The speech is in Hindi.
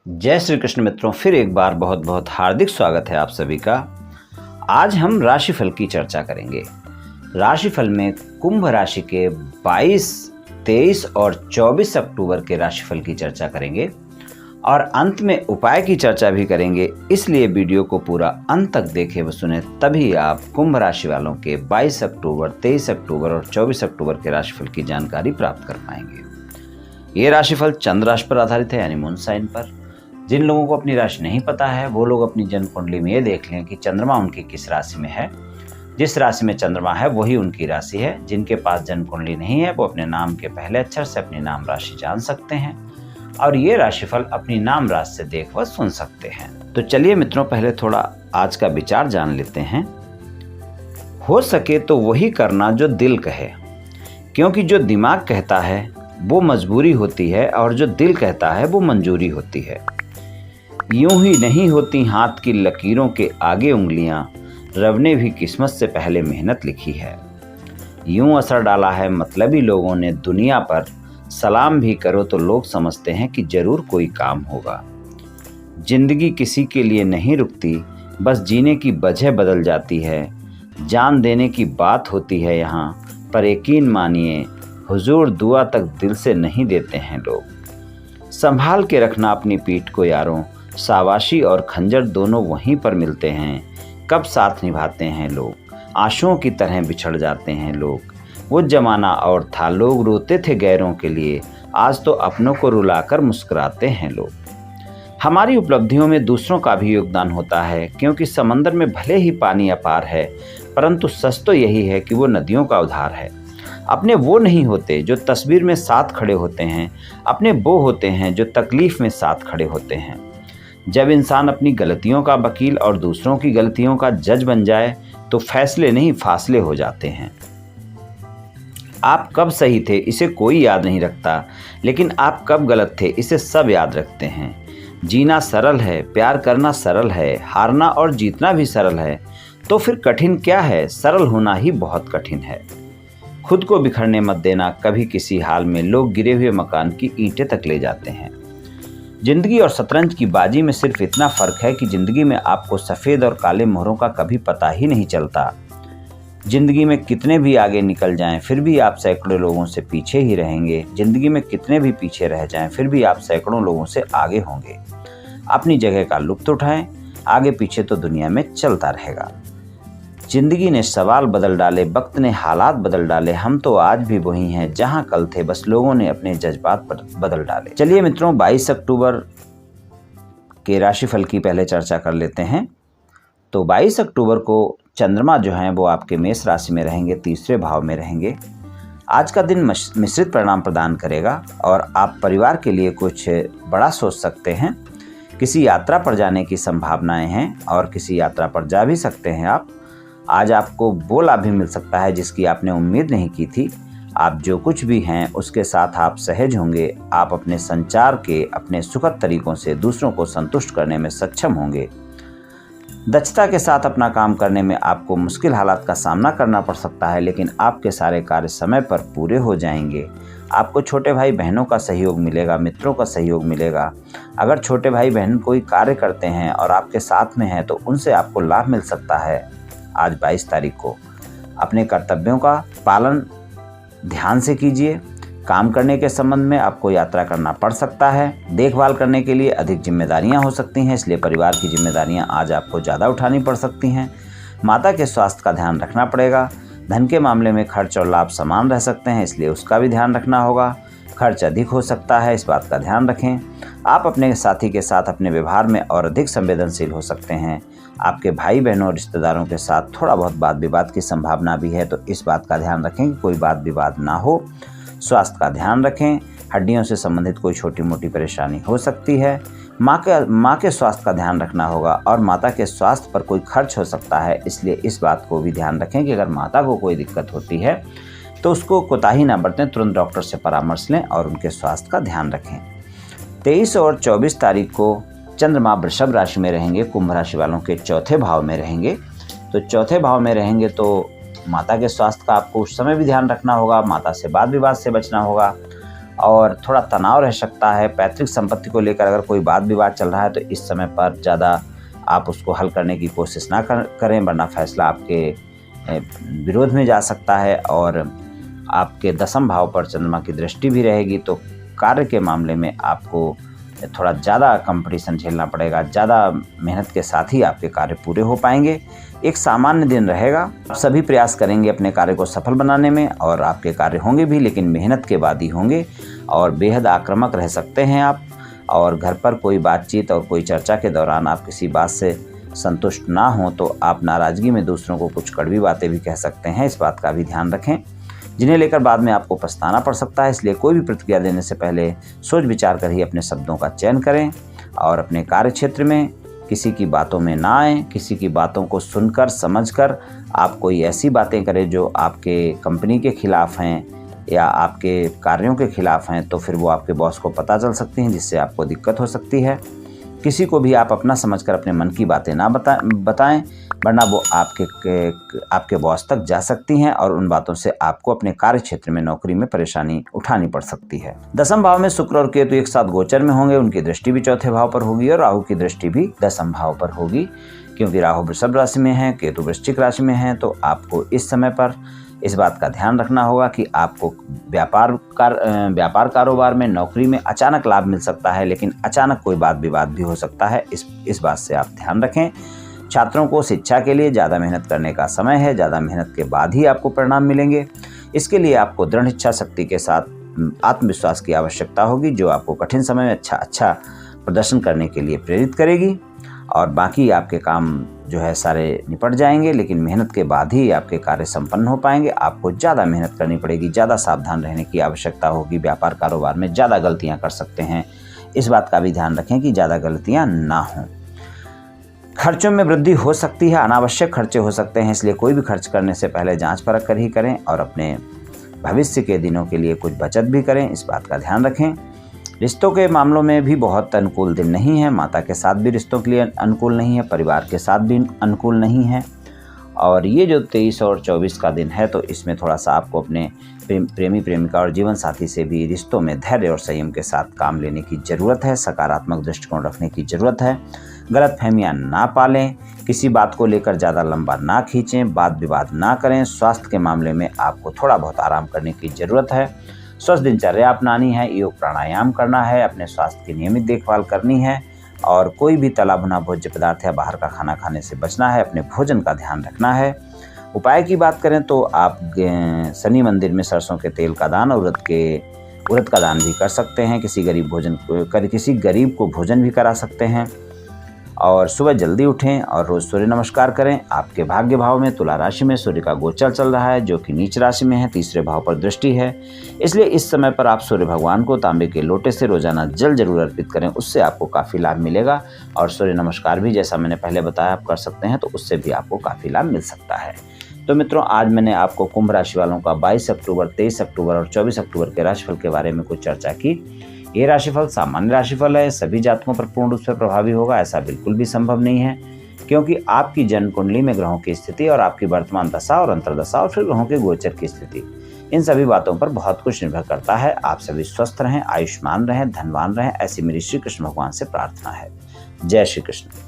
जय श्री कृष्ण मित्रों, फिर एक बार बहुत बहुत हार्दिक स्वागत है आप सभी का। आज हम राशिफल की चर्चा करेंगे। राशिफल में कुंभ राशि के 22, 23 और 24 अक्टूबर के राशिफल की चर्चा करेंगे और अंत में उपाय की चर्चा भी करेंगे। इसलिए वीडियो को पूरा अंत तक देखें व सुने, तभी आप कुंभ राशि वालों के 22 अक्टूबर, 23 अक्टूबर और 24 अक्टूबर के राशिफल की जानकारी प्राप्त कर पाएंगे। ये राशिफल चंद्र राशि पर आधारित है, यानी मून साइन पर। जिन लोगों को अपनी राशि नहीं पता है वो लोग अपनी जन्म कुंडली में ये देख लें कि चंद्रमा उनकी किस राशि में है। जिस राशि में चंद्रमा है वही उनकी राशि है। जिनके पास जन्म कुंडली नहीं है वो अपने नाम के पहले अक्षर से अपनी नाम राशि जान सकते हैं और ये राशिफल अपनी नाम राशि से देख व सुन सकते हैं। तो चलिए मित्रों, पहले थोड़ा आज का विचार जान लेते हैं। हो सके तो वही करना जो दिल कहे, क्योंकि जो दिमाग कहता है वो मजबूरी होती है और जो दिल कहता है वो मंजूरी होती है। यूं ही नहीं होती हाथ की लकीरों के आगे उंगलियां, रब ने भी किस्मत से पहले मेहनत लिखी है। यूं असर डाला है मतलबी लोगों ने दुनिया पर, सलाम भी करो तो लोग समझते हैं कि जरूर कोई काम होगा। जिंदगी किसी के लिए नहीं रुकती, बस जीने की वजह बदल जाती है। जान देने की बात होती है यहाँ, पर यकीन मानिए हुजूर दुआ तक दिल से नहीं देते हैं लोग। संभाल के रखना अपनी पीठ को यारों, शाबाशी और खंजर दोनों वहीं पर मिलते हैं। कब साथ निभाते हैं लोग, आंसुओं की तरह बिछड़ जाते हैं लोग। वो जमाना और था, लोग रोते थे गैरों के लिए, आज तो अपनों को रुलाकर मुस्कुराते हैं लोग। हमारी उपलब्धियों में दूसरों का भी योगदान होता है, क्योंकि समंदर में भले ही पानी अपार है, परंतु सच तो यही है कि वो नदियों का उधार है। अपने वो नहीं होते जो तस्वीर में साथ खड़े होते हैं, अपने वो होते हैं जो तकलीफ में साथ खड़े होते हैं। जब इंसान अपनी गलतियों का वकील और दूसरों की गलतियों का जज बन जाए तो फैसले नहीं फासले हो जाते हैं। आप कब सही थे इसे कोई याद नहीं रखता, लेकिन आप कब गलत थे इसे सब याद रखते हैं। जीना सरल है, प्यार करना सरल है, हारना और जीतना भी सरल है, तो फिर कठिन क्या है, सरल होना ही बहुत कठिन है। खुद को बिखरने मत देना कभी किसी हाल में, लोग गिरे हुए मकान की ईंटें तक ले जाते हैं। जिंदगी और शतरंज की बाजी में सिर्फ इतना फर्क है कि जिंदगी में आपको सफ़ेद और काले मोहरों का कभी पता ही नहीं चलता। जिंदगी में कितने भी आगे निकल जाएं फिर भी आप सैकड़ों लोगों से पीछे ही रहेंगे। जिंदगी में कितने भी पीछे रह जाएं फिर भी आप सैकड़ों लोगों से आगे होंगे। अपनी जगह का लुत्फ उठाएं, आगे पीछे तो दुनिया में चलता रहेगा। जिंदगी ने सवाल बदल डाले, वक्त ने हालात बदल डाले, हम तो आज भी वही हैं जहां कल थे, बस लोगों ने अपने जज्बात बदल डाले। चलिए मित्रों, 22 अक्टूबर के राशिफल की पहले चर्चा कर लेते हैं। तो 22 अक्टूबर को चंद्रमा जो हैं वो आपके मेष राशि में रहेंगे, तीसरे भाव में रहेंगे। आज का दिन मिश्रित परिणाम प्रदान करेगा और आप परिवार के लिए कुछ बड़ा सोच सकते हैं। किसी यात्रा पर जाने की संभावनाएं हैं और किसी यात्रा पर जा भी सकते हैं आप। आज आपको वो लाभ भी मिल सकता है जिसकी आपने उम्मीद नहीं की थी। आप जो कुछ भी हैं उसके साथ आप सहज होंगे। आप अपने संचार के अपने सुखद तरीकों से दूसरों को संतुष्ट करने में सक्षम होंगे। दक्षता के साथ अपना काम करने में आपको मुश्किल हालात का सामना करना पड़ सकता है, लेकिन आपके सारे कार्य समय पर पूरे हो जाएंगे। आपको छोटे भाई बहनों का सहयोग मिलेगा, मित्रों का सहयोग मिलेगा। अगर छोटे भाई बहन कोई कार्य करते हैं और आपके साथ में हैं तो उनसे आपको लाभ मिल सकता है। आज 22 तारीख को अपने कर्तव्यों का पालन ध्यान से कीजिए। काम करने के संबंध में आपको यात्रा करना पड़ सकता है। देखभाल करने के लिए अधिक जिम्मेदारियां हो सकती हैं, इसलिए परिवार की जिम्मेदारियां आज आपको ज़्यादा उठानी पड़ सकती हैं। माता के स्वास्थ्य का ध्यान रखना पड़ेगा। धन के मामले में खर्च और लाभ समान रह सकते हैं, इसलिए उसका भी ध्यान रखना होगा। खर्च अधिक हो सकता है, इस बात का ध्यान रखें। आप अपने साथी के साथ अपने व्यवहार में और अधिक संवेदनशील हो सकते हैं। आपके भाई बहनों और रिश्तेदारों के साथ थोड़ा बहुत वाद विवाद की संभावना भी है, तो इस बात का ध्यान रखें कि कोई वाद विवाद ना हो। स्वास्थ्य का ध्यान रखें। हड्डियों से संबंधित कोई छोटी मोटी परेशानी हो सकती है। माँ के स्वास्थ्य का ध्यान रखना होगा और माता के स्वास्थ्य पर कोई खर्च हो सकता है, इसलिए इस बात को भी ध्यान रखें कि अगर माता को कोई दिक्कत होती है तो उसको कोताही ना बरतें, तुरंत डॉक्टर से परामर्श लें और उनके स्वास्थ्य का ध्यान रखें। 23 और 24 तारीख को चंद्रमा वृषभ राशि में रहेंगे, कुंभ राशि वालों के चौथे भाव में रहेंगे। तो चौथे भाव में रहेंगे तो माता के स्वास्थ्य का आपको उस समय भी ध्यान रखना होगा। माता से वाद विवाद से बचना होगा। और थोड़ा तनाव रह सकता है। पैतृक संपत्ति को लेकर अगर कोई वाद विवाद चल रहा है तो इस समय पर ज़्यादा आप उसको हल करने की कोशिश ना करें, वरना फैसला आपके विरोध में जा सकता है। और आपके दसम भाव पर चंद्रमा की दृष्टि भी रहेगी, तो कार्य के मामले में आपको थोड़ा ज़्यादा कंपटीशन झेलना पड़ेगा। ज़्यादा मेहनत के साथ ही आपके कार्य पूरे हो पाएंगे। एक सामान्य दिन रहेगा। आप सभी प्रयास करेंगे अपने कार्य को सफल बनाने में, और आपके कार्य होंगे भी, लेकिन मेहनत के बाद ही होंगे। और बेहद आक्रामक रह सकते हैं आप। और घर पर कोई बातचीत और कोई चर्चा के दौरान आप किसी बात से संतुष्ट ना हो तो आप नाराज़गी में दूसरों को कुछ कड़वी बातें भी कह सकते हैं। इस बात का भी ध्यान रखें, जिन्हें लेकर बाद में आपको पछताना पड़ सकता है। इसलिए कोई भी प्रतिक्रिया देने से पहले सोच विचार कर ही अपने शब्दों का चयन करें। और अपने कार्य क्षेत्र में किसी की बातों में ना आएँ। किसी की बातों को सुनकर समझकर आप कोई ऐसी बातें करें जो आपके कंपनी के खिलाफ हैं या आपके कार्यों के खिलाफ हैं, तो फिर वो आपके बॉस को पता चल सकती हैं, जिससे आपको दिक्कत हो सकती है। किसी को भी आप अपना समझकर अपने मन की बातें ना बताएं, वरना वो आपके बॉस तक जा सकती हैं और उन बातों से आपको अपने कार्य क्षेत्र में, नौकरी में परेशानी उठानी पड़ सकती है। दसम भाव में शुक्र और केतु एक साथ गोचर में होंगे। उनकी दृष्टि भी चौथे भाव पर होगी और राहु की दृष्टि भी दसम भाव पर होगी। क्योंकि राहु वृषभ राशि में है, केतु वृश्चिक राशि में है, तो आपको इस समय पर इस बात का ध्यान रखना होगा कि आपको व्यापार कारोबार में, नौकरी में अचानक लाभ मिल सकता है, लेकिन अचानक कोई वाद विवाद भी हो सकता है। इस बात से आप ध्यान रखें। छात्रों को शिक्षा के लिए ज़्यादा मेहनत करने का समय है। ज़्यादा मेहनत के बाद ही आपको परिणाम मिलेंगे। इसके लिए आपको दृढ़ इच्छा शक्ति के साथ आत्मविश्वास की आवश्यकता होगी, जो आपको कठिन समय में अच्छा प्रदर्शन करने के लिए प्रेरित करेगी। और बाकी आपके काम जो है सारे निपट जाएंगे, लेकिन मेहनत के बाद ही आपके कार्य संपन्न हो पाएंगे। आपको ज़्यादा मेहनत करनी पड़ेगी, ज़्यादा सावधान रहने की आवश्यकता होगी। व्यापार कारोबार में ज़्यादा गलतियां कर सकते हैं। इस बात का भी ध्यान रखें कि ज़्यादा गलतियां ना हों। खर्चों में वृद्धि हो सकती है, अनावश्यक खर्चे हो सकते हैं, इसलिए कोई भी खर्च करने से पहले जाँच परख कर ही करें और अपने भविष्य के दिनों के लिए कुछ बचत भी करें। इस बात का ध्यान रखें। रिश्तों के मामलों में भी बहुत अनुकूल दिन नहीं है। माता के साथ भी रिश्तों के लिए अनुकूल नहीं है, परिवार के साथ भी अनुकूल नहीं है। और ये जो 23 और 24 का दिन है, तो इसमें थोड़ा सा आपको अपने प्रेमी प्रेमिका और जीवन साथी से भी रिश्तों में धैर्य और संयम के साथ काम लेने की ज़रूरत है। सकारात्मक दृष्टिकोण रखने की ज़रूरत है। गलतफहमियां ना पालें, किसी बात को लेकर ज़्यादा लंबा ना खींचें, वाद विवाद ना करें। स्वास्थ्य के मामले में आपको थोड़ा बहुत आराम करने की ज़रूरत है। स्वस्थ दिनचर्या अपनानी है, योग प्राणायाम करना है, अपने स्वास्थ्य की नियमित देखभाल करनी है और कोई भी तला भुना भोज्य पदार्थ या बाहर का खाना खाने से बचना है। अपने भोजन का ध्यान रखना है। उपाय की बात करें तो आप शनि मंदिर में सरसों के तेल का दान और उड़द का दान भी कर सकते हैं। किसी गरीब को भोजन भी करा सकते हैं। और सुबह जल्दी उठें और रोज़ सूर्य नमस्कार करें। आपके भाग्य भाव में तुला राशि में सूर्य का गोचर चल रहा है, जो कि नीच राशि में है, तीसरे भाव पर दृष्टि है। इसलिए इस समय पर आप सूर्य भगवान को तांबे के लोटे से रोजाना जल जरूर अर्पित करें, उससे आपको काफ़ी लाभ मिलेगा। और सूर्य नमस्कार भी जैसा मैंने पहले बताया आप कर सकते हैं, तो उससे भी आपको काफ़ी लाभ मिल सकता है। तो मित्रों, आज मैंने आपको कुंभ राशि वालों का 22 अक्टूबर, 23 अक्टूबर और 24 अक्टूबर के राशिफल के बारे में कुछ चर्चा की। ये राशिफल सामान्य राशिफल है। सभी जातकों पर पूर्ण रूप से प्रभावी होगा ऐसा बिल्कुल भी संभव नहीं है, क्योंकि आपकी जन्म कुंडली में ग्रहों की स्थिति और आपकी वर्तमान दशा और अंतर्दशा और फिर ग्रहों के गोचर की स्थिति, इन सभी बातों पर बहुत कुछ निर्भर करता है। आप सभी स्वस्थ रहें, आयुष्मान रहें, धनवान रहें, ऐसी मेरी श्री कृष्ण भगवान से प्रार्थना है। जय श्री कृष्ण।